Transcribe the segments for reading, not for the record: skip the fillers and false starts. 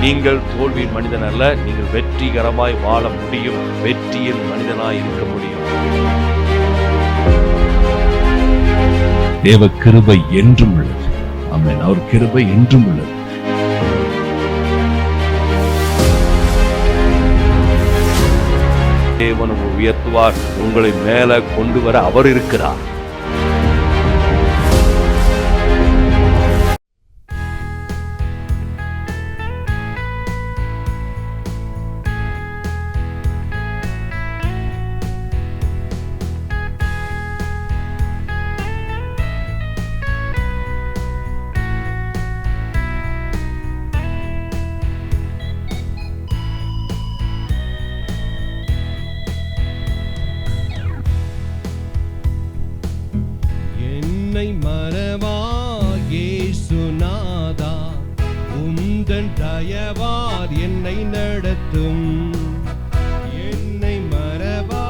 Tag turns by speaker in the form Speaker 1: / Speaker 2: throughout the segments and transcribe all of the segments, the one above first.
Speaker 1: நீங்கள் தோல்வியின் மனிதன் அல்ல, நீங்கள் வெற்றிகரமாய் வாழ முடியும், வெற்றியின் மனிதனாய் இருக்க முடியும்.
Speaker 2: தேவ கிருபை என்றும் உள்ளது. ஆமென். அவர் கிருபை என்றும் உள்ளது.
Speaker 1: தேவன் உயர்த்துவார், உங்களை மேல கொண்டு வர அவர் இருக்கிறார்.
Speaker 3: என்னை மறவா இயேசுநாதா, உந்தன் தயவார் என்னை நடத்தும். என்னை மறவா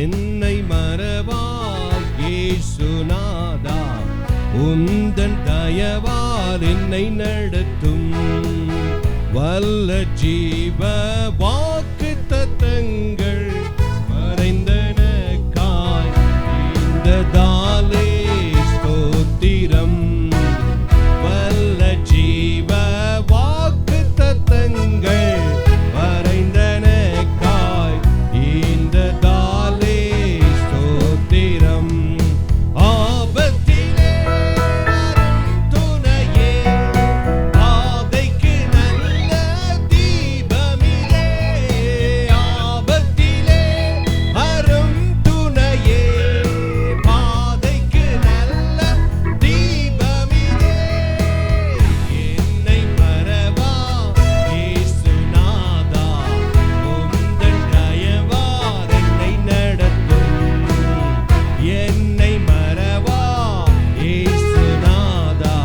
Speaker 3: என்னை மறவா இயேசுநாதா, உந்தன் தயவார் என்னை நடத்தும். வல்ல ஜீவ வாக்கு தத்தங்கள் மறைந்தனக்காய் இந்ததாலே ஸ்தோத்திரம். வல்ல ஜீவ வாக்கு தத்தங்கள் மறைந்தனக்காய் இந்ததாலே ஸ்தோத்திரம். ஆபத்திலே துணையே, பாதைக்கு நல்ல தீபமிலே. ஆபத்திலே அரும் துணையே, பாதைக்கு நல்ல தீபமிலே. என்னை மறவா இயேசுநாதா, உந்தன் தயவார் என்னை நடத்தும். என்னை மறவா இயேசுநாதா.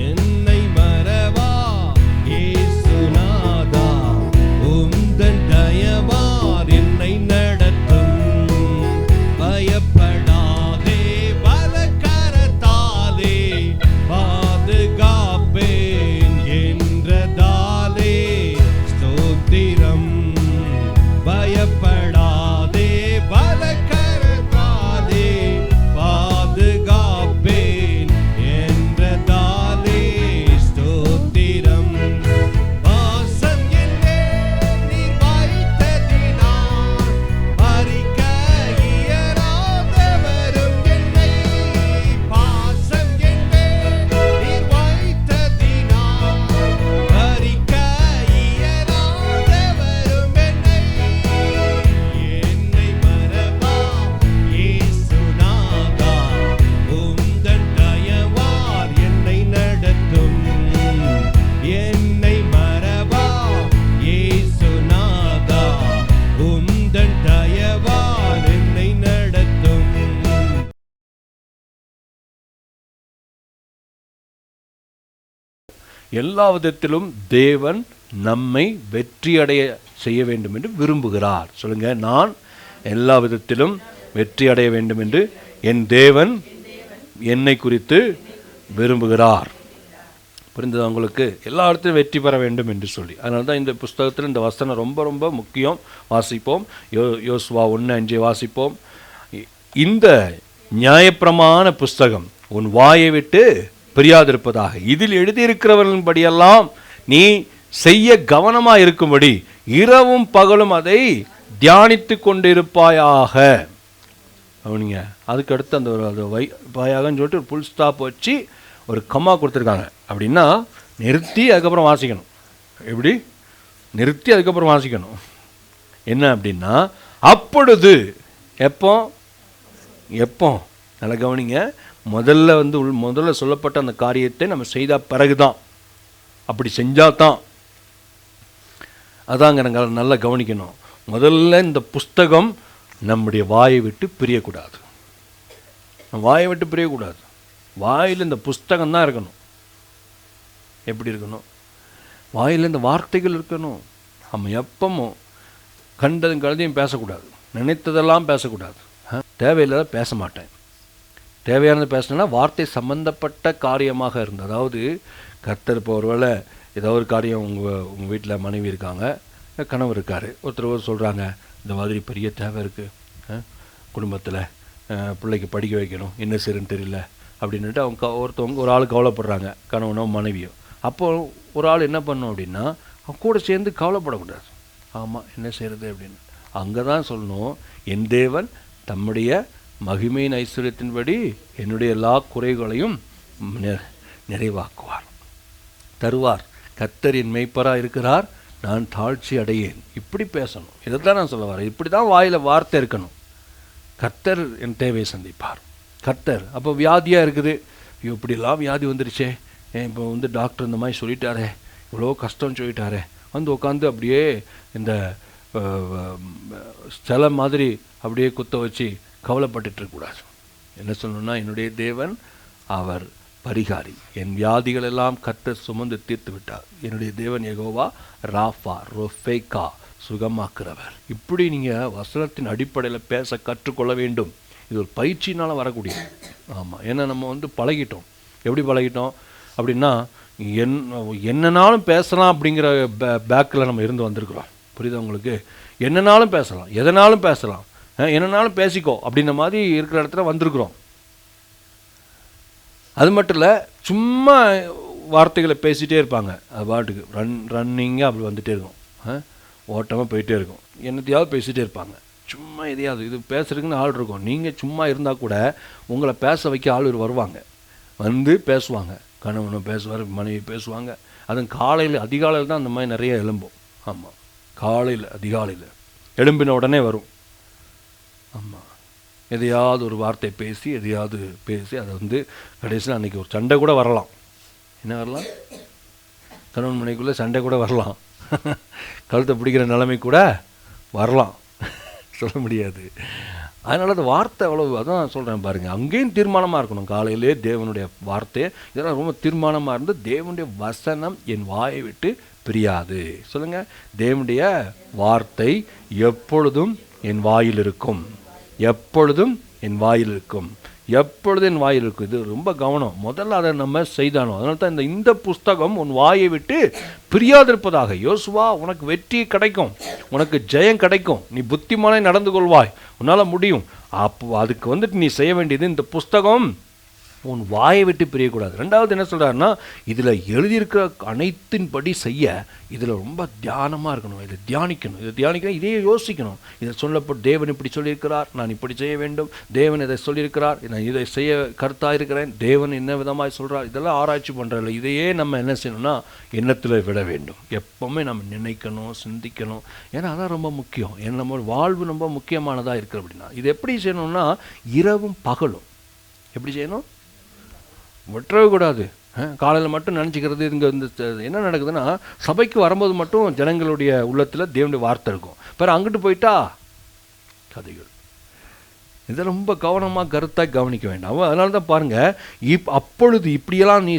Speaker 3: என்னை மறவா இயேசுநாதா, உந்தன் தயவார் என்னை நடத்தும். பயப்படாதே, பலகரத்தாலே பாதுகாப்பேன் என்றதாலே ஸ்தோத்திரம். பயப்படாதே, பலகரத்தாலே பாதுகாப்பேன் என்றதாலே ஸ்தோத்திரம். பாசம் என்னே நீர் வைத்ததினால் பறிக்க இயலாதவரும் என்னை. பாசம் என்னே நீர் வைத்ததினால் பறிக்க இயலாதவரும் என்னை. என்னை மறவா இயேசுநாதா, உந்தன் தயவார் என்னை நடத்தும். என்னை மறவா இயேசுநாதா, உந்தன் தயவார் என்னை நடத்தும்.
Speaker 1: எல்லா விதத்திலும் தேவன் நம்மை வெற்றியடைய செய்ய வேண்டும் என்று விரும்புகிறார். சொல்லுங்க, நான் எல்லா விதத்திலும் வெற்றி அடைய வேண்டும் என்று என் தேவன் என்னை குறித்து விரும்புகிறார். புரிந்தது உங்களுக்கு? எல்லா இடத்திலும் வெற்றி பெற வேண்டும் என்று சொல்லி. அதனால தான் இந்த புஸ்தகத்தில் இந்த வசனம் ரொம்ப ரொம்ப முக்கியம். வாசிப்போம். யோசுவா 1:5 வாசிப்போம். இந்த நியாயப்பிரமாண புஸ்தகம் உன் வாயை விட்டு பிரியாதிருப்பதாக, இதில் எழுதியிருக்கிறவர்களின்படியெல்லாம் நீ செய்ய கவனமாக இருக்கும்படி இரவும் பகலும் அதை தியானித்து கொண்டிருப்பாயாக. அவனிங்க அதுக்கு அடுத்து அந்த ஒரு அது வாயாகன்னு சொல்லிட்டு ஒரு புல் ஸ்டாப் வச்சு ஒரு கம்மா கொடுத்துருக்காங்க. அப்படின்னா நிறுத்தி அதுக்கப்புறம் வாசிக்கணும். எப்படி நிறுத்தி அதுக்கப்புறம் வாசிக்கணும். என்ன அப்படின்னா, அப்பொழுது எப்போ எப்போ நல்லா கவனிங்க. முதல்ல சொல்லப்பட்ட அந்த காரியத்தை நம்ம செய்த பிறகுதான், அப்படி செஞ்சாதான். அதாங்க நாங்கள் நல்லா கவனிக்கணும். முதல்ல இந்த புஸ்தகம் நம்முடைய வாயை விட்டு பிரியக்கூடாது. வாயை விட்டு பிரியக்கூடாது. வாயில் இந்த புஸ்தகம் தான் இருக்கணும். எப்படி இருக்கணும்? வாயில் இந்த வார்த்தைகள் இருக்கணும். நம்ம எப்பவும் கண்டதும் கழுதையும் பேசக்கூடாது, நினைத்ததெல்லாம் பேசக்கூடாது. தேவையில்லாத பேச மாட்டேன். தேவையானது பேசினா வார்த்தை சம்பந்தப்பட்ட காரியமாக இருந்தது. அதாவது கர்த்தர் இப்போ ஒருவேளை ஏதோ ஒரு காரியம் உங்கள் வீட்டில் மனைவி இருக்காங்க, கணவர் இருக்கார், ஒருத்தர் சொல்கிறாங்க இந்த மாதிரி பெரிய தேவை இருக்குது குடும்பத்தில், பிள்ளைக்கு படிக்க வைக்கணும், என்ன செய்யணும்னு தெரியல அப்படின்ட்டு ஒருத்தவங்க ஒரு ஆள் கவலைப்படுறாங்க, கணவனோ மனைவியோ. அப்போது ஒரு ஆள் என்ன பண்ணும் அப்படின்னா அவங்க கூட சேர்ந்து கவலைப்படக்கூடாது. ஆமாம் என்ன செய்கிறது அப்படின்னு அங்கே தான் சொல்லணும், என் தேவன் தம்முடைய மகிமையின் ஐஸ்வர்யத்தின்படி என்னுடைய எல்லா குறைகளையும் நிறைவாக்குவார், தருவார். கர்த்தர் என் மேய்ப்பராக இருக்கிறார், நான் தாழ்ச்சி அடையேன். இப்படி பேசணும். இதைத்தான் நான் சொல்ல வரேன். இப்படி தான் வாயில் வார்த்தை இருக்கணும். கர்த்தர் என் தேவையை சந்திப்பார். கர்த்தர் அப்போ வியாதியாக இருக்குது, இப்படிலாம் வியாதி வந்துருச்சே, இப்போ டாக்டர் இந்த மாதிரி சொல்லிட்டாரே, இவ்வளோ கஷ்டம் சொல்லிட்டாரே, உட்காந்து அப்படியே இந்த சில மாதிரி அப்படியே குத்த வச்சு கவலைப்பட்டுட்டு இருக்கக்கூடாது. என்ன சொல்லணும்னா, என்னுடைய தேவன் அவர் பரிகாரி, என் வியாதிகள் எல்லாம் கர்த்தர் சுமந்து தீர்த்து விட்டார். என்னுடைய தேவன் யெகோவா ராஃபா ரொஃபேக்கா, சுகமாக்குறவர். இப்படி நீங்கள் வசனத்தின் அடிப்படையில் பேச கற்றுக்கொள்ள வேண்டும். இது ஒரு பயிற்சினால் வரக்கூடிய. ஆமாம், ஏன்னா நம்ம பழகிட்டோம். எப்படி பழகிட்டோம் அப்படின்னா, என்னன்னாலும் பேசலாம் அப்படிங்கிற பேக்கில் நம்ம இருந்து வந்திருக்கிறோம். புரியுதா உங்களுக்கு? என்னன்னாலும் பேசலாம், எதனாலும் பேசலாம், என்னன்னாலும் பேசிக்கோ அப்படின்ற மாதிரி இருக்கிற இடத்துல வந்திருக்கிறோம். அது மட்டும் இல்லை, சும்மா வார்த்தைகளை பேசிகிட்டே இருப்பாங்க. அது பாட்டுக்கு ரன்னிங்காக அப்படி வந்துகிட்டே இருக்கும், ஓட்டமாக போயிட்டே இருக்கும், என்னத்தையாவது பேசிகிட்டே இருப்பாங்க. சும்மா எதையாவது இது பேசுறதுக்குன்னு ஆள் இருக்கும். நீங்கள் சும்மா இருந்தால் கூட உங்களை பேச வைக்க ஆள் வருவாங்க, வந்து பேசுவாங்க. கணவனும் பேசுவார், மனைவி பேசுவாங்க. அதுவும் காலையில் அதிகாலையில் தான் அந்த மாதிரி நிறைய எழும்பும். ஆமாம், காலையில் அதிகாலையில் எழும்பின உடனே வரும். ஆமாம், எதையாவது ஒரு வார்த்தை பேசி எதையாவது பேசி அதை கடைசியில் அன்றைக்கி ஒரு சண்டை கூட வரலாம். என்ன வரலாம்? கணவன் மனைவிக்குள்ளே சண்டை கூட வரலாம், கழுத்தை பிடிக்கிற நிலைமை கூட வரலாம், சொல்ல முடியாது. அதனால் அந்த வார்த்தை அவ்வளவு, அதான் சொல்கிறேன் பாருங்கள், அங்கேயும் தீர்மானமாக இருக்கணும். காலையிலே தேவனுடைய வார்த்தை இதெல்லாம் ரொம்ப தீர்மானமாக இருந்து, தேவனுடைய வசனம் என் வாயை விட்டு பிரியாது. சொல்லுங்கள், தேவனுடைய வார்த்தை எப்பொழுதும் என் வாயில் இருக்கும், எப்பொழுதும் என் வாயில் இருக்கும், எப்பொழுதும் என் வாயில் இருக்கும். இது ரொம்ப கவனம். முதல்ல அதை நம்ம செய்தானோம். அதனால தான் இந்த புஸ்தகம் உன் வாயை விட்டு பிரியாதிருப்பதாக. யோசுவா, உனக்கு வெற்றி கிடைக்கும், உனக்கு ஜெயம் கிடைக்கும், நீ புத்திமானாய் நடந்து கொள்வாய், உன்னால் முடியும். அப்போ அதுக்கு நீ செய்ய வேண்டியது, இந்த புஸ்தகம் உன் வாயை விட்டு பிரியக்கூடாது. ரெண்டாவது என்ன சொல்கிறாருன்னா, இதில் எழுதியிருக்கிற அனைத்தின்படி செய்ய இதில் ரொம்ப தியானமாக இருக்கணும், இதை தியானிக்கணும், இதை தியானிக்கணும், இதையே யோசிக்கணும். இதை சொல்லப்பட்டு தேவன் இப்படி சொல்லியிருக்கிறார், நான் இப்படி செய்ய வேண்டும், தேவன் இதை சொல்லியிருக்கிறார், நான் இதை செய்ய கருத்தாக இருக்கிறேன், தேவன் என்ன விதமாக சொல்கிறார், இதெல்லாம் ஆராய்ச்சி பண்ணுறதில்ல. இதையே நம்ம என்ன செய்யணும்னா எண்ணத்தில் விட வேண்டும். எப்போவுமே நம்ம நினைக்கணும், சிந்திக்கணும். ஏன்னா அதான் ரொம்ப முக்கியம். ஏன்னா நம்ம வாழ்வு ரொம்ப முக்கியமானதாக இருக்குது. அப்படின்னா இது எப்படி செய்யணும்னா, இரவும் பகலும் எப்படி செய்யணும்? விட்டுறவே கூடாது. காலையில் மட்டும் நினச்சிக்கிறது. இங்கே என்ன நடக்குதுன்னா, சபைக்கு வரும்போது மட்டும் ஜனங்களுடைய உள்ளத்தில் தேவனுடைய வார்த்தை இருக்கும், பிறகு அங்கிட்டு போயிட்டா கதைகள். இதை ரொம்ப கவனமாக கருத்தாக கவனிக்க வேண்டாம். அதனால தான் பாருங்கள், அப்பொழுது இப்படியெல்லாம் நீ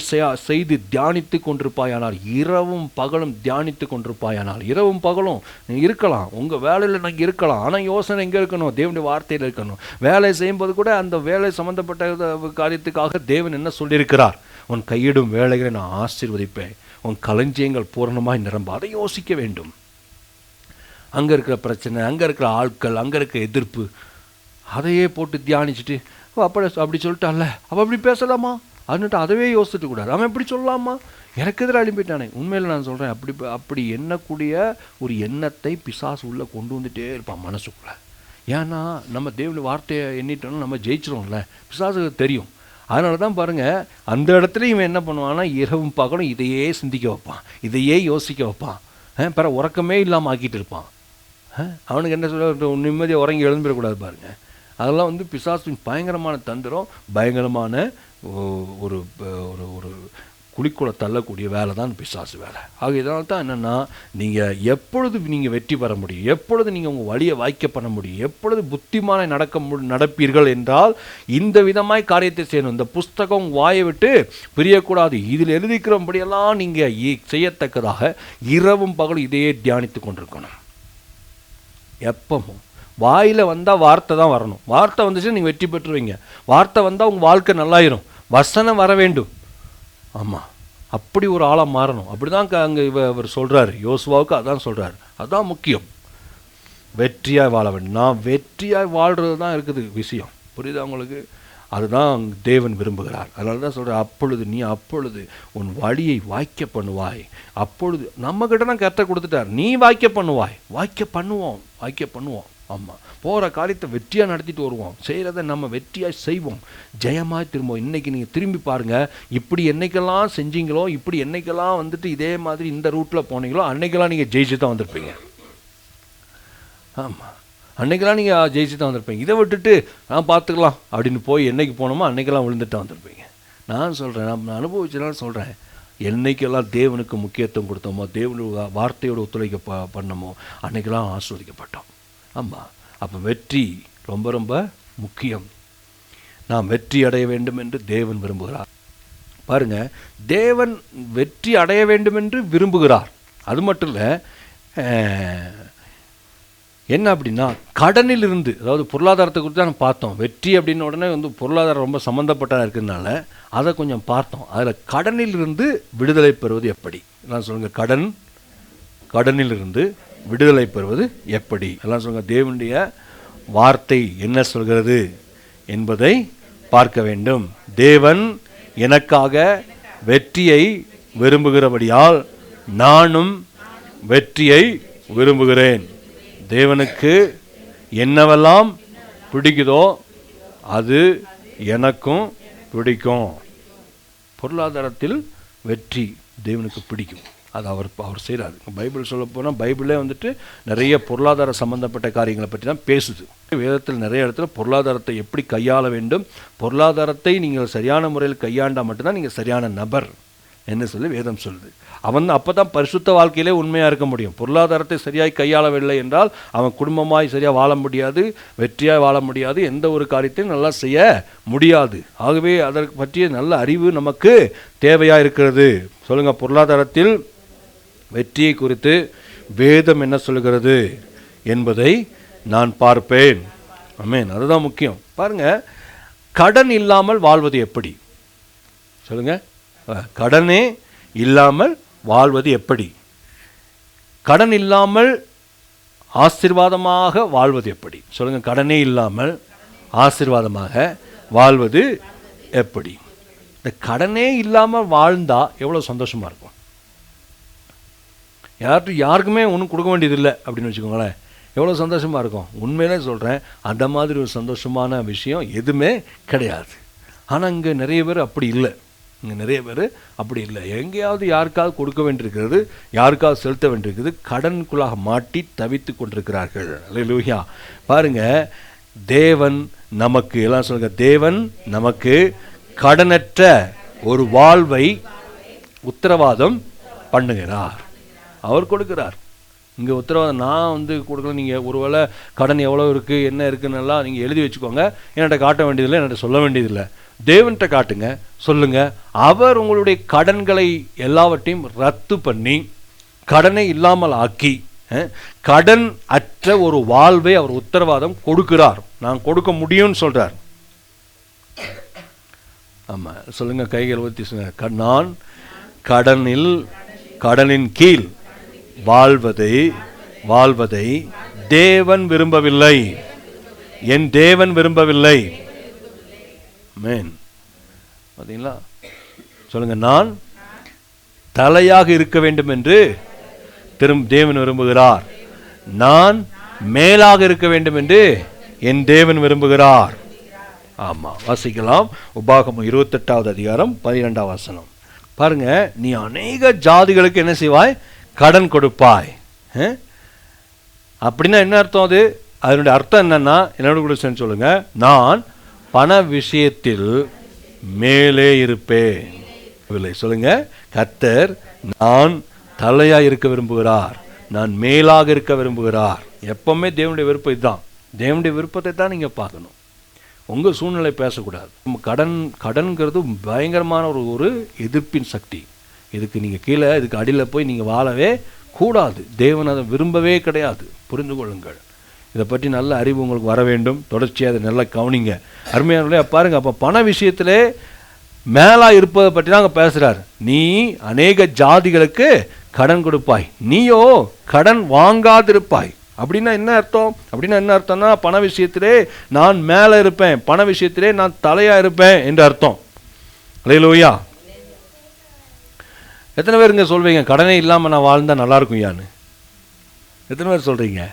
Speaker 1: செய்து தியானித்து கொண்டிருப்பாயானால், இரவும் பகலும் தியானித்து கொண்டிருப்பாயானால். இரவும் பகலும் நீ இருக்கலாம், உங்கள் வேலையில் நீங்கள் இருக்கலாம், ஆனால் யோசனை எங்கே இருக்கணும்? தேவனுடைய வார்த்தையில் இருக்கணும். வேலை செய்யும்போது கூட அந்த வேலை சம்மந்தப்பட்ட காரியத்துக்காக தேவன் என்ன சொல்லியிருக்கிறார்? உன் கையிடும் வேலைகளை நான் ஆசீர்வதிப்பேன், உன் களஞ்சியங்கள் பூரணமாய் நிரம்ப. அதை யோசிக்க வேண்டும். அங்கே இருக்கிற பிரச்சனை, அங்கே இருக்கிற ஆட்கள், அங்கே இருக்கிற எதிர்ப்பு, அதையே போட்டு தியானிச்சுட்டு அப்படி சொல்லிட்டான்ல, அப்போ அப்படி பேசலாமா அதுன்னுட்டு அதவே யோசிச்சுட்டு கூடாது. அவன் எப்படி சொல்லலாமா, எனக்கு எதிராக எழுப்பிட்டானே. உண்மையில் நான் சொல்கிறேன், அப்படி எண்ணக்கூடிய ஒரு எண்ணத்தை பிசாசு உள்ளே கொண்டு வந்துகிட்டே இருப்பான் மனசுக்குள்ளே. ஏன்னா நம்ம தேவனுடைய வார்த்தையை எண்ணிட்டோம்னா நம்ம ஜெயிச்சிரோம்ல, பிசாசுக்கு தெரியும். அதனால தான் பாருங்கள், அந்த இடத்துல இவன் என்ன பண்ணுவான்னா, இரவும் பகலும் இதையே சிந்திக்க வைப்பான், இதையே யோசிக்க வைப்பான். பிற உறக்கமே இல்லாமல் ஆக்கிட்டு இருப்பான். அவனுக்கு என்ன சொல்ல, நிம்மதியாக உறங்கி எழுந்துடக்கூடாது பாருங்கள். அதெல்லாம் பிசாசின் பயங்கரமான தந்திரம், பயங்கரமான ஒரு ஒரு குழிக்குள்ள தள்ளக்கூடிய வேலை தான் பிசாசு வேலை. ஆக இதனால தான் என்னென்னா, நீங்கள் எப்பொழுது நீங்கள் வெற்றி பெற முடியும், எப்பொழுது நீங்கள் உங்கள் வழியை வாய்க்க பண்ண முடியும், எப்பொழுது புத்திமானை நடப்பீர்கள் என்றால் இந்த விதமாய் காரியத்தை செய்யணும். இந்த புஸ்தகம் வாயை விட்டு பிரியக்கூடாது. இதில் எழுதிக்கிறபடியெல்லாம் நீங்கள் செய்யத்தக்கதாக இரவும் பகலும் இதையே தியானித்து கொண்டிருக்கணும். எப்பவும் வாயில் வந்தால் வார்த்தை தான் வரணும். வார்த்தை வந்துச்சுன்னா நீங்கள் வெற்றி பெற்றுவீங்க. வார்த்தை வந்தால் உங்கள் வாழ்க்கை நல்லாயிரும். வசனம் வர வேண்டும். ஆமாம், அப்படி ஒரு ஆளாக மாறணும். அப்படி தான் அங்கே இவர் சொல்கிறாரு, யோசுவாவுக்கு அதான் சொல்கிறாரு. அதுதான் முக்கியம். வெற்றியாய் வாழ வேண்டும். நான் வெற்றியாய் வாழ்கிறது தான் இருக்குது விஷயம். புரியுதா உங்களுக்கு? அதுதான் தேவன் விரும்புகிறார். அதனால தான் சொல்கிறார், அப்பொழுது உன் வழியை வாய்க்க பண்ணுவாய். அப்பொழுது நம்மக்கிட்ட தான் கருத்தை கொடுத்துட்டார். நீ வாய்க்க பண்ணுவாய். வாய்க்க பண்ணுவோம். ஆமாம், போகிற காரியத்தை வெற்றியாக நடத்திட்டு வருவோம். செய்கிறத நம்ம வெற்றியாக செய்வோம், ஜெயமாக திரும்புவோம். இன்றைக்கி நீங்கள் திரும்பி பாருங்கள், இப்படி என்னைக்கெல்லாம் செஞ்சீங்களோ, இப்படி என்னைக்கெல்லாம் வந்துட்டு இதே மாதிரி இந்த ரூட்டில் போனீங்களோ, அன்னைக்கெல்லாம் நீங்கள் ஜெயிச்சு தான் வந்திருப்பீங்க. ஆமாம், அன்றைக்கெல்லாம் நீங்கள் ஜெயிச்சு தான் வந்திருப்பீங்க. இதை விட்டுட்டு நான் பார்த்துக்கலாம் அப்படின்னு போய் என்னைக்கு போனோமோ அன்றைக்கெல்லாம் விழுந்துட்டு வந்திருப்பீங்க. நான் சொல்கிறேன், நான் அனுபவிச்சனால சொல்கிறேன், என்னைக்கெல்லாம் தேவனுக்கு முக்கியத்துவம் கொடுத்தோமோ, தேவனுடைய வார்த்தையோடு ஒத்துழைக்க பண்ணமோ, அன்றைக்கெல்லாம் ஆஸ்வதிக்கப்பட்டோம். ஆமாம், அப்போ வெற்றி ரொம்ப ரொம்ப முக்கியம். நாம் வெற்றி அடைய வேண்டும் என்று தேவன் விரும்புகிறார். பாருங்கள், தேவன் வெற்றி அடைய வேண்டும் என்று விரும்புகிறார். அது மட்டும் இல்லை, என்ன அப்படின்னா கடனில் இருந்து, அதாவது பொருளாதாரத்தை குறித்து தான் பார்த்தோம். வெற்றி அப்படின்னு உடனே வந்து பொருளாதாரம் ரொம்ப சம்மந்தப்பட்டதாக இருக்கிறதுனால அதை கொஞ்சம் பார்த்தோம். அதில் கடனில் இருந்து விடுதலை பெறுவது எப்படி எல்லாம் சொல்லுங்கள். கடனில் இருந்து விடுதலை பெறுவது எப்படி எல்லாம் சொல்லுங்கள். தேவனுடைய வார்த்தை என்ன சொல்கிறது என்பதை பார்க்க வேண்டும். தேவன் எனக்காக வெற்றியை விரும்புகிறபடியால் நானும் வெற்றியை விரும்புகிறேன். தேவனுக்கு என்னவெல்லாம் பிடிக்குதோ அது எனக்கும் பிடிக்கும். பொருளாதாரத்தில் வெற்றி தேவனுக்கு பிடிக்கும். அது அவர் செய்கிறார். பைபிள் சொல்ல போனால் பைபிளே வந்துட்டு நிறைய பொருளாதார சம்பந்தப்பட்ட காரியங்களை பற்றி தான் பேசுது. வேதத்தில் நிறைய இடத்துல பொருளாதாரத்தை எப்படி கையாள வேண்டும், பொருளாதாரத்தை நீங்கள் சரியான முறையில் கையாண்டால் மட்டும்தான் நீங்கள் சரியான நபர் என்ன சொல்லி வேதம் சொல்லுது. அவன் அப்போ தான் பரிசுத்த வாழ்க்கையிலே உண்மையாக இருக்க முடியும். பொருளாதாரத்தை சரியாய் கையாளவில்லை என்றால் அவன் குடும்பமாய் சரியாக வாழ முடியாது, வெற்றியாக வாழ முடியாது, எந்த ஒரு காரியத்தையும் நல்லா செய்ய முடியாது. ஆகவே அதற்கு பற்றிய நல்ல அறிவு நமக்கு தேவையாக இருக்கிறது. சொல்லுங்கள், பொருளாதாரத்தில் வெற்றியை குறித்து வேதம் என்ன சொல்கிறது என்பதை நான் பார்ப்பேன். ஆமென், அதுதான் முக்கியம். பாருங்கள், கடன் இல்லாமல் வாழ்வது எப்படி சொல்லுங்கள். கடனே இல்லாமல் வாழ்வது எப்படி? கடன் இல்லாமல் ஆசீர்வாதமாக வாழ்வது எப்படி சொல்லுங்கள். கடனே இல்லாமல் ஆசீர்வாதமாக வாழ்வது எப்படி? இந்த கடனே இல்லாமல் வாழ்ந்தால் எவ்வளோ சந்தோஷமாக இருக்கும். யாருக்குமே ஒன்றும் கொடுக்க வேண்டியதில்லை அப்படின்னு வச்சுக்கோங்களேன், எவ்வளோ சந்தோஷமாக இருக்கும். உண்மையிலே சொல்கிறேன், அந்த மாதிரி ஒரு சந்தோஷமான விஷயம் எதுவுமே கிடையாது. ஆனால் இங்கே நிறைய பேர் அப்படி இல்லை. எங்கேயாவது யாருக்காவது கொடுக்க வேண்டியிருக்கிறது, யாருக்காவது செலுத்த வேண்டியிருக்கிறது, கடனுக்குள்ளாக மாட்டி தவித்து கொண்டிருக்கிறார்கள். அல்லேலூயா. பாருங்கள், தேவன் நமக்கு எல்லாம் சொல்லுங்க, தேவன் நமக்கு கடனற்ற ஒரு வாழ்வை உத்தரவாதம் பண்ணுகிறார். அவர் கொடுக்கிறார். இங்கே உத்தரவாதம் நான் வந்து கொடுக்கல. நீங்கள் ஒருவேளை கடன் எவ்வளோ இருக்குது என்ன இருக்குன்னெல்லாம் நீங்கள் எழுதி வச்சுக்கோங்க. என்கிட்ட காட்ட வேண்டியதில்லை, என்கிட்ட சொல்ல வேண்டியதில்லை. தேவன்கிட்ட காட்டுங்க, சொல்லுங்க. அவர் உங்களுடைய கடன்களை எல்லாவற்றையும் ரத்து பண்ணி கடனை இல்லாமல் ஆக்கி கடன் அற்ற ஒரு வாழ்வை அவர் உத்தரவாதம் கொடுக்கிறார். நான் கொடுக்க முடியும்னு சொல்றார். ஆமா, சொல்லுங்க, கைகள் ஊற்றி சொல்லுங்க. நான் கடனின் கீழ் வாழ்வதை தேவன் விரும்பவில்லை. என் தேவன் விரும்பவில்லை. மேன் பார்த்தீங்களா? சொல்லுங்க, நான் தலையாக இருக்க வேண்டும் என்று தேவன் விரும்புகிறார். நான் மேலாக இருக்க வேண்டும் என்று என் தேவன் விரும்புகிறார். ஆமா, வாசிக்கலாம். உபாகமம் 28வது அதிகாரம் 12வது வசனம். பாருங்க, நீ அநேக ஜாதிகளுக்கு என்ன செய்வாய்? கடன் கொடுப்பாய். அப்படின்னா என்ன அர்த்தம்? அதனுடைய அர்த்தம் என்னன்னா, என்னோட கூட சேர்ந்து சொல்லுங்க. நான் பண விஷயத்தில் மேலே இருப்பேன். சொல்லுங்க, கர்த்தர் நான் தலையா இருக்க விரும்புகிறார், நான் மேலாக இருக்க விரும்புகிறார். எப்பவுமே தேவனுடைய விருப்பம் இதுதான். தேவனுடைய விருப்பத்தை தான் நீங்க பார்க்கணும். உங்க சூழ்நிலை பேசக்கூடாது. கடன்கிறது பயங்கரமான ஒரு எதிர்ப்பின் சக்தி. இதுக்கு நீங்க கீழே, இதுக்கு அடியில் போய் நீங்க வாழவே கூடாது. தேவன் அதை விரும்பவே கிடையாது. புரிந்து கொள்ளுங்கள். இதை பற்றி நல்ல அறிவு உங்களுக்கு வர வேண்டும். தொடர்ச்சியாக அதை நல்லா கவனிங்க. அருமையானவர்களே, பாருங்கள், அப்போ பண விஷயத்திலே மேலா இருப்பதை பற்றி தான் அங்கே பேசுகிறார். நீ அநேக ஜாதிகளுக்கு கடன் கொடுப்பாய், நீயோ கடன் வாங்காதிருப்பாய். அப்படின்னா என்ன அர்த்தம்? அப்படின்னா என்ன அர்த்தம்னா, பண விஷயத்திலே நான் மேலே இருப்பேன், பண விஷயத்திலே நான் தலையாக இருப்பேன் என்று அர்த்தம். அல்லேலூயா. எத்தனை பேர் இங்கே சொல்வீங்க கடனே இல்லாமல் நான் வாழ்ந்தால் நல்லா இருக்கும் யான்னு? எத்தனை பேர் சொல்கிறீங்க?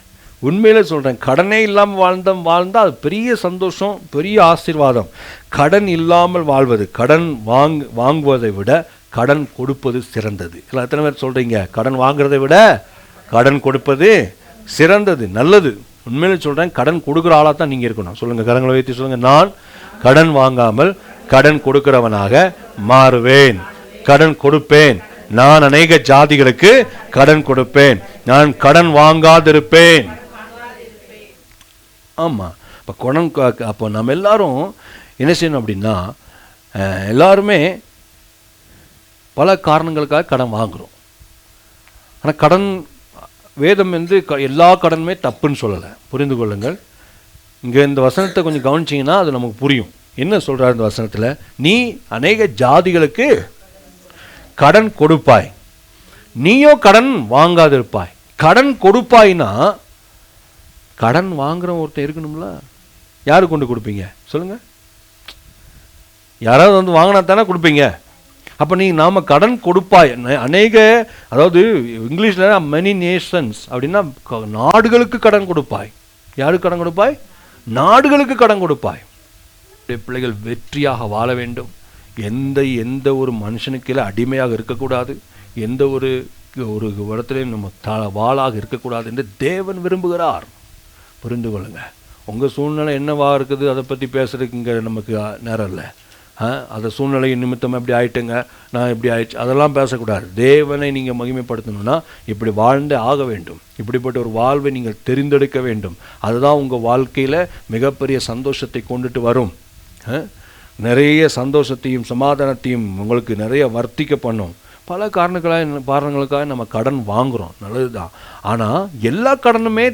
Speaker 1: உண்மையிலே சொல்கிறேன், கடனே இல்லாமல் வாழ்ந்தால் அது பெரிய சந்தோஷம், பெரிய ஆசீர்வாதம். கடன் இல்லாமல் வாழ்வது, கடன் வாங்குவதை விட கடன் கொடுப்பது சிறந்தது. இல்லை, எத்தனை பேர் சொல்கிறீங்க கடன் வாங்குறதை விட கடன் கொடுப்பது சிறந்தது, நல்லது? உண்மையிலே சொல்கிறேன், கடன் கொடுக்குற ஆளாக தான் நீங்கள் இருக்கணும். சொல்லுங்கள், கரங்களை வைத்து சொல்லுங்கள், நான் கடன் வாங்காமல் கடன் கொடுக்கிறவனாக மாறுவேன், கடன் கொடுப்பேன், நான் அநேக ஜாதிகளுக்கு கடன் கொடுப்பேன், நான் கடன் வாங்காதிருப்பேன். ஆமாம், இப்போ கடன் அப்போ நம்ம எல்லாரும் என்ன செய்யணும் அப்படின்னா, எல்லாருமே பல காரணங்களுக்காக கடன் வாங்குகிறோம். ஆனால் கடன் வேதம் வந்து எல்லா கடனுமே தப்புன்னு சொல்லலை, புரிந்து கொள்ளுங்கள். இங்கே இந்த வசனத்தை கொஞ்சம் கவனிச்சிங்கன்னா அது நமக்கு புரியும். என்ன சொல்கிறார் இந்த வசனத்தில்? நீ அநேக ஜாதிகளுக்கு கடன் கொடுப்பாய், நீயோ கடன் வாங்காதிருப்பாய். கடன் கொடுப்பாய்னா கடன் வாங்குற ஒருத்தர் இருக்கணும்ல. யாரு கொண்டு கொடுப்பீங்க சொல்லுங்க? யாராவது வந்து வாங்கினா தானே கொடுப்பீங்க. அப்போ நாம் கடன் கொடுப்பாய் அநேக, அதாவது இங்கிலீஷில் மெனி நேஷன்ஸ் அப்படின்னா நாடுகளுக்கு கடன் கொடுப்பாய். யாருக்கு கடன் கொடுப்பாய்? நாடுகளுக்கு கடன் கொடுப்பாய். பிள்ளைகள் வெற்றியாக வாழ வேண்டும். எந்த ஒரு மனுஷனுக்கு அடிமையாக இருக்கக்கூடாது, எந்த ஒரு இடத்துலையும் நம்ம வாளாக இருக்கக்கூடாது என்று தேவன் விரும்புகிறார். புரிந்து கொள்ளுங்க. உங்கள் சூழ்நிலை என்னவா இருக்குது அதை பற்றி பேசுறதுக்கு இங்கே நமக்கு நேரம் இல்லை. அந்த சூழ்நிலை நிமித்தம் எப்படி ஆயிட்டுங்க, நான் இப்படி ஆயிடுச்சு, அதெல்லாம் பேசக்கூடாது. தேவனை நீங்கள் மகிமைப்படுத்தணும்னா இப்படி வாழ்ந்தே ஆக வேண்டும். இப்படிப்பட்ட ஒரு வாழ்வை நீங்கள் தெரிந்தெடுக்க வேண்டும். அதுதான் உங்கள் வாழ்க்கையில் மிகப்பெரிய சந்தோஷத்தை கொண்டுட்டு வரும். நிறைய சந்தோஷத்தையும் சமாதானத்தையும் உங்களுக்கு நிறைய வர்த்திக்க பண்ணும். பல காரணங்களுக்காக நம்ம கடன் வாங்குகிறோம், நல்லது தான். ஆனால் எல்லா கடனுமே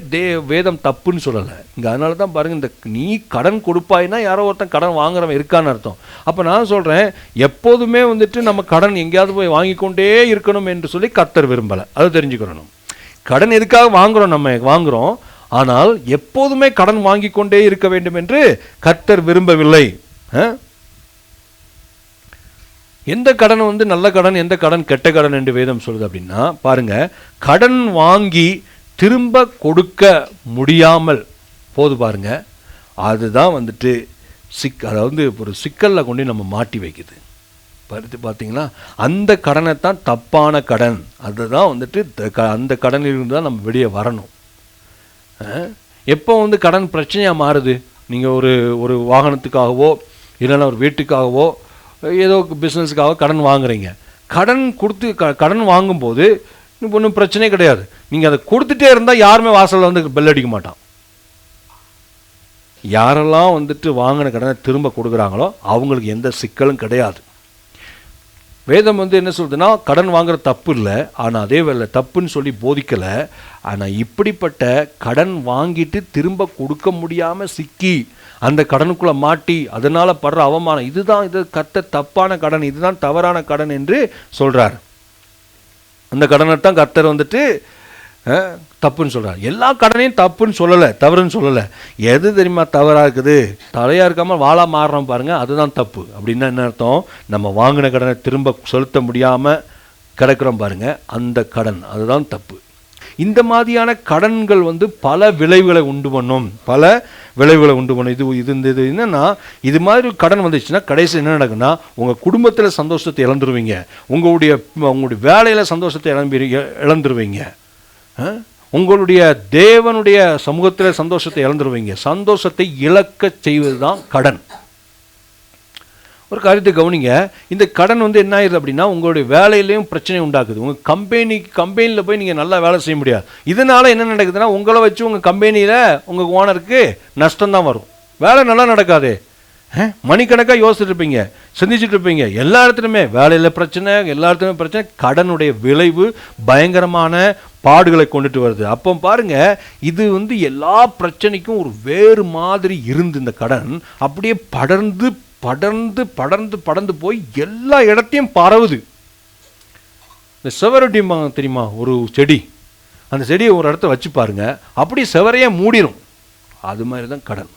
Speaker 1: வேதம் தப்புன்னு சொல்லலை இங்கே. அதனால தான் பாருங்கள், இந்த நீ கடன் கொடுப்பாயின்னா யாரோ ஒருத்தன் கடன் வாங்குறவன் இருக்கான்னு அர்த்தம். அப்போ நான் சொல்கிறேன், எப்போதுமே வந்துட்டு நம்ம கடன் எங்கேயாவது போய் வாங்கிக்கொண்டே இருக்கணும் என்று சொல்லி கர்த்தர் விரும்பலை. அதை தெரிஞ்சுக்கணும். கடன் எதுக்காக வாங்குகிறோம்? நம்ம வாங்குகிறோம், ஆனால் எப்போதுமே கடன் வாங்கி கொண்டே இருக்க வேண்டும் என்று கர்த்தர் விரும்பவில்லை. எந்த கடன் வந்து நல்ல கடன், எந்த கடன் கெட்ட கடன் என்று வேதம் சொல்லுது அப்படின்னா, பாருங்க, கடன் வாங்கி திரும்ப கொடுக்க முடியாமல் போது பாருங்க, அதுதான் வந்துட்டு அதாவது ஒரு சிக்கலில் கொண்டு நம்ம மாட்டி வைக்குது. பார்த்தீங்களா? அந்த கடனை தான் தப்பான கடன். அதுதான் வந்துட்டு அந்த கடனிலிருந்து தான் நம்ம வெளியே வரணும். எப்போ வந்து கடன் பிரச்சனையாக மாறுது? நீங்கள் ஒரு வாகனத்துக்காகவோ இல்லைன்னா ஒரு வீட்டுக்காகவோ ஏதோ பிஸ்னஸுக்காக கடன் வாங்குறீங்க. கடன் கொடுத்து கடன் வாங்கும்போது ஒன்றும் பிரச்சனையே கிடையாது. நீங்கள் அதை கொடுத்துட்டே இருந்தால் யாருமே வாசலில் வந்து பெல் அடிக்க மாட்டான். யாரெல்லாம் வந்துட்டு வாங்கின கடனை திரும்ப கொடுக்குறாங்களோ அவங்களுக்கு எந்த சிக்கலும் கிடையாது. வேதம் வந்து என்ன சொல்லுதுன்னா, கடன் வாங்குற தப்பு இல்லை, ஆனால் அதே வேலை தப்புன்னு சொல்லி போதிக்கலை. ஆனால் இப்படிப்பட்ட கடன் வாங்கிட்டு திரும்ப கொடுக்க முடியாமல் சிக்கி அந்த கடனுக்குள்ளே மாட்டி அதனால் படுற அவமானம், இது கர்த்தர் தப்பான கடன், இதுதான் தவறான கடன் என்று சொல்கிறார். அந்த கடனை தான் கர்த்தர் வந்துட்டு தப்புன்னு சொல்கிறார். எல்லா கடனையும் தப்புன்னு சொல்லலை, தவறுன்னு சொல்லலை. எது தெரியுமா தவறாக இருக்குது? தலையாக இருக்காமல் வாழாக மாறுறோம் பாருங்கள், அதுதான் தப்பு. அப்படின்னா என்ன அர்த்தம்? நம்ம வாங்கின கடனை திரும்ப செலுத்த முடியாமல் கிடக்கிறோம் பாருங்கள், அந்த கடன், அதுதான் தப்பு. இந்த மாதிரியான கடன்கள் வந்து பல விளைவுகளை உண்டு பண்ணும், இது என்னன்னா, இது மாதிரி கடன் வந்துச்சுன்னா கடைசி என்ன நடக்குன்னா, உங்கள் குடும்பத்தில் சந்தோஷத்தை இழந்துருவீங்க, உங்களுடைய வேலையில் சந்தோஷத்தை இழந்துருவீங்க, உங்களுடைய தேவனுடைய சமூகத்தில் சந்தோஷத்தை இழந்துருவீங்க. சந்தோஷத்தை இழக்க செய்வது தான் கடன். ஒரு காரியத்தை கவனிங்க, இந்த கடன் வந்து என்ன ஆயிடுது அப்படின்னா, உங்களுடைய வேலையிலையும் பிரச்சனை உண்டாக்குது. உங்கள் கம்பெனியில் போய் நீங்கள் நல்லா வேலை செய்ய முடியாது. இதனால் என்ன நடக்குதுன்னா, உங்களை வச்சு உங்கள் கம்பெனியில் உங்கள் ஓனருக்கு நஷ்டம்தான் வரும். வேலை நல்லா நடக்காது. மணிக்கணக்காக யோசிச்சுட்டு இருப்பீங்க, சிந்திச்சுட்டு இருப்பீங்க. எல்லா இடத்துலையுமே வேலையில் பிரச்சனை, எல்லா இடத்துலையுமே பிரச்சனை. கடனுடைய விளைவு பயங்கரமான பாடுகளை கொண்டுட்டு வருது. அப்போ பாருங்க, இது எல்லா பிரச்சனைக்கும் ஒரு வேறு மாதிரி இருந்து இந்த கடன் அப்படியே படர்ந்து படர்ந்து படர்ந்து படர்ந்து போய் எல்லா இடத்தையும் பரவுது. இந்த செவரடிமா தெரியுமா, ஒரு செடி, அந்த செடியை ஒரு இடத்த வச்சு பாருங்க, அப்படியே செவரையே மூடிடும். அது மாதிரி தான் கடன்.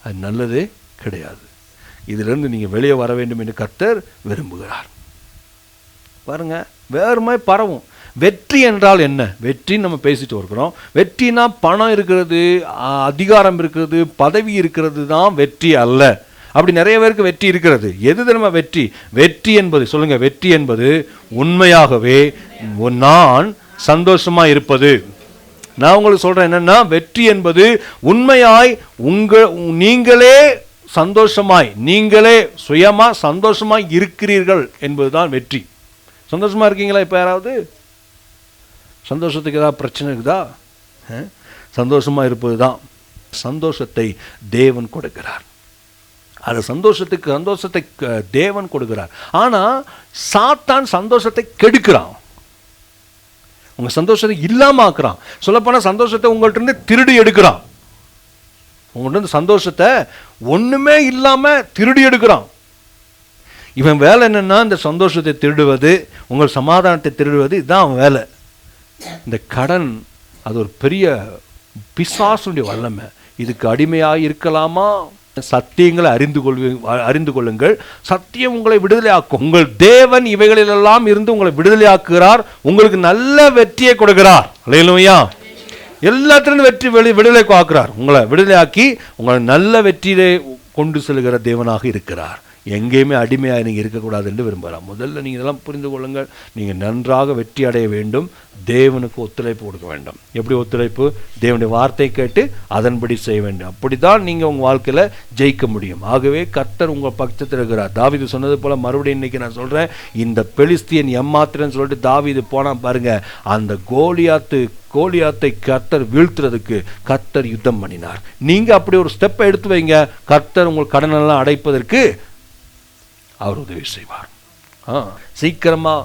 Speaker 1: அது நல்லதே கிடையாது. இதிலிருந்து நீங்கள் வெளியே வர வேண்டும் என்று கர்த்தர் விரும்புகிறார். பாருங்க, வேறு மாதிரி பரவும். வெற்றி என்றால் என்ன? வெற்றி நம்ம பேசிட்டு இருக்கிறோம். வெற்றினா பணம் இருக்கிறது, அதிகாரம் இருக்கிறது, பதவி இருக்கிறது தான் வெற்றி அல்ல. அப்படி நிறைய பேருக்கு வெற்றி இருக்கிறது. எது தெரியுமா வெற்றி? வெற்றி என்பது, சொல்லுங்க, வெற்றி என்பது உண்மையாகவே நான் சந்தோஷமா இருப்பது. நான் உங்களுக்கு சொல்றேன் என்னன்னா, வெற்றி என்பது உண்மையாய் நீங்களே சந்தோஷமாய், நீங்களே சுயமா சந்தோஷமாய் இருக்கிறீர்கள் என்பதுதான் வெற்றி. சந்தோஷமா இருக்கீங்களா? இப்போ யாராவது சந்தோஷத்துக்கு ஏதாவது பிரச்சனை இருக்குதா? சந்தோஷமா இருப்பது தான். சந்தோஷத்தை தேவன் கொடுக்கிறார். அது சந்தோஷத்தை தேவன் கொடுக்கிறார். ஆனா சாத்தான் சந்தோஷத்தை கெடுக்கிறான். உங்க சந்தோஷத்தை இல்லாம ஆக்குறான். சொல்லப்போனா சந்தோஷத்தை உங்கள்ட்ட இருந்து திருடி எடுக்கிறான். உங்கள்ட்ட இருந்து சந்தோஷத்தை ஒண்ணுமே இல்லாம திருடி எடுக்கிறான். இவன் வேலை என்னன்னா, இந்த சந்தோஷத்தை திருடுவது, உங்கள் சமாதானத்தை திருடுவது, இதுதான் அவன் வேலை. இந்த கடன் அது ஒரு பெரிய பிசாசுடைய வல்லமை. இதுக்கு அடிமையாக இருக்கலாமா? சத்தியங்களை அறிந்து கொள்ளுங்கள், சத்தியம் உங்களை விடுதலை ஆக்கும். உங்கள் தேவன் இவைகளிலெல்லாம் இருந்து உங்களை விடுதலை ஆக்குகிறார். உங்களுக்கு நல்ல வெற்றியை கொடுக்கிறார். அல்லேலூயா. எல்லாத்திலிருந்து வெற்றி விடுதலை ஆக்குறார். உங்களை விடுதலை ஆக்கி உங்களை நல்ல வெற்றியிலே கொண்டு செல்கிற தேவனாக இருக்கிறார். எங்கேயுமே அடிமையாக நீங்கள் இருக்கக்கூடாது என்று விரும்புகிறார். முதல்ல நீங்கள் இதெல்லாம் புரிந்து கொள்ளுங்கள். நீங்கள் நன்றாக வெற்றி அடைய வேண்டும். தேவனுக்கு ஒத்துழைப்பு கொடுக்க வேண்டும். எப்படி ஒத்துழைப்பு? தேவனுடைய வார்த்தை கேட்டு அதன்படி செய்ய வேண்டும். அப்படித்தான் நீங்கள் உங்கள் வாழ்க்கையில் ஜெயிக்க முடியும். ஆகவே கர்த்தர் உங்கள் பக்கத்தில் இருக்கிறார். தாவீது சொன்னது போல மறுபடியும் இன்னைக்கு நான் சொல்கிறேன், இந்த பெலிஸ்தியன் எம்மாத்திரன்னு சொல்லிட்டு தாவீது போனால் பாருங்க, அந்த கோலியாத்தை கர்த்தர் வீழ்த்துறதுக்கு கர்த்தர் யுத்தம் பண்ணினார். நீங்கள் அப்படி ஒரு ஸ்டெப்பை எடுத்து வைங்க, கர்த்தர் உங்கள் கடனெல்லாம் அடைப்பதற்கு அவர் உதவி செய்வார். சீக்கிரமா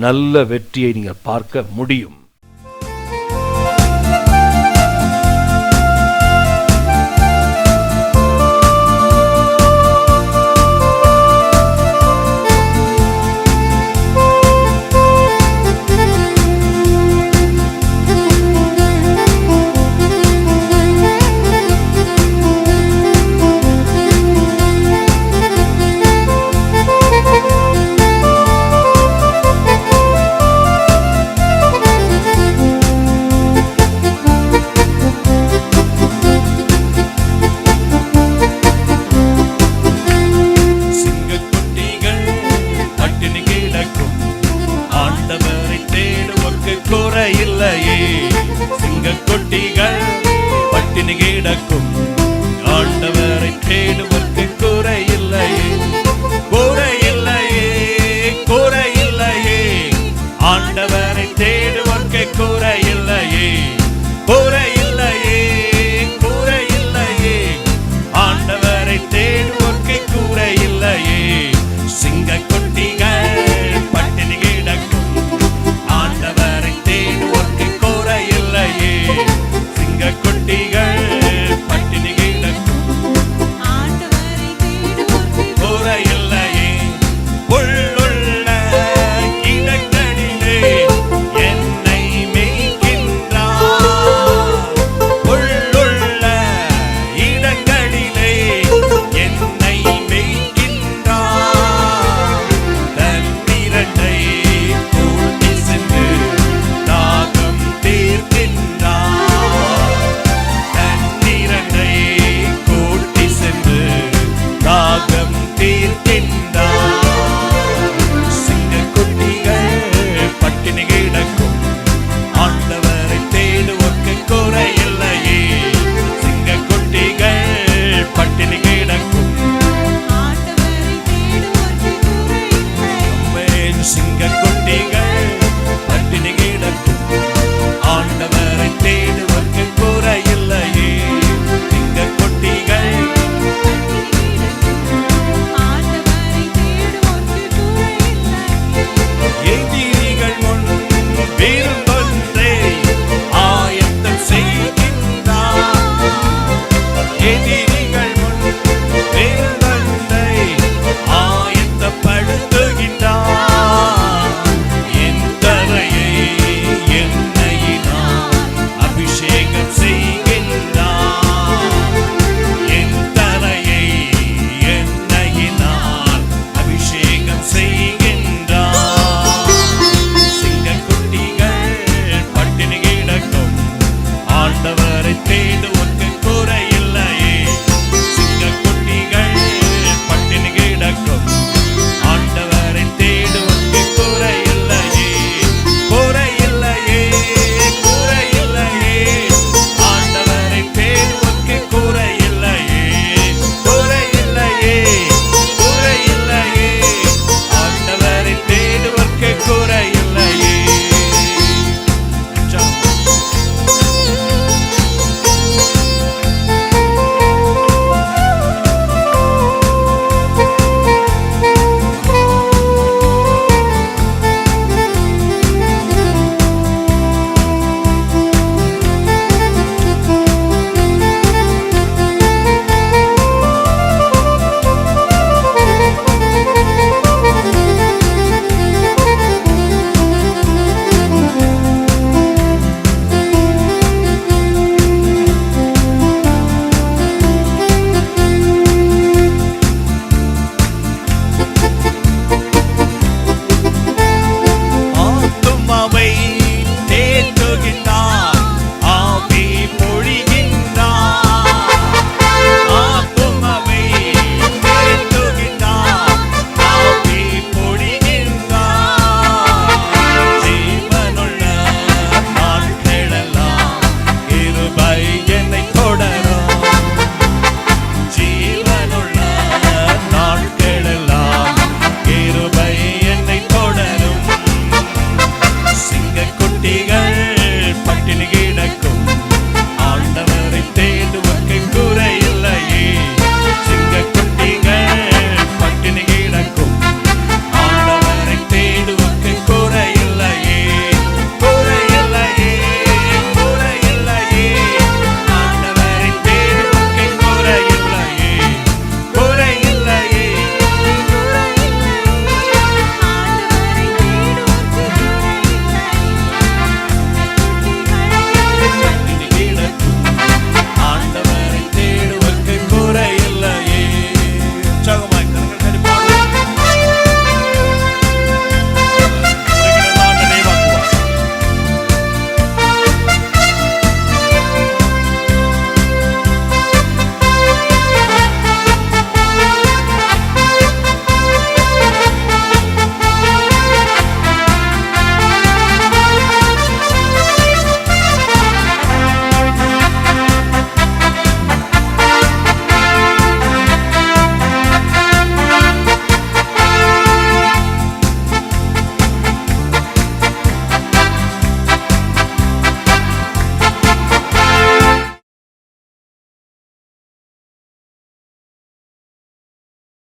Speaker 1: நல்ல வெற்றியை நீங்கள் பார்க்க முடியும்.
Speaker 3: இல்லையே, சிங்கக்குட்டிகள் பட்டினி கிடக்கும்,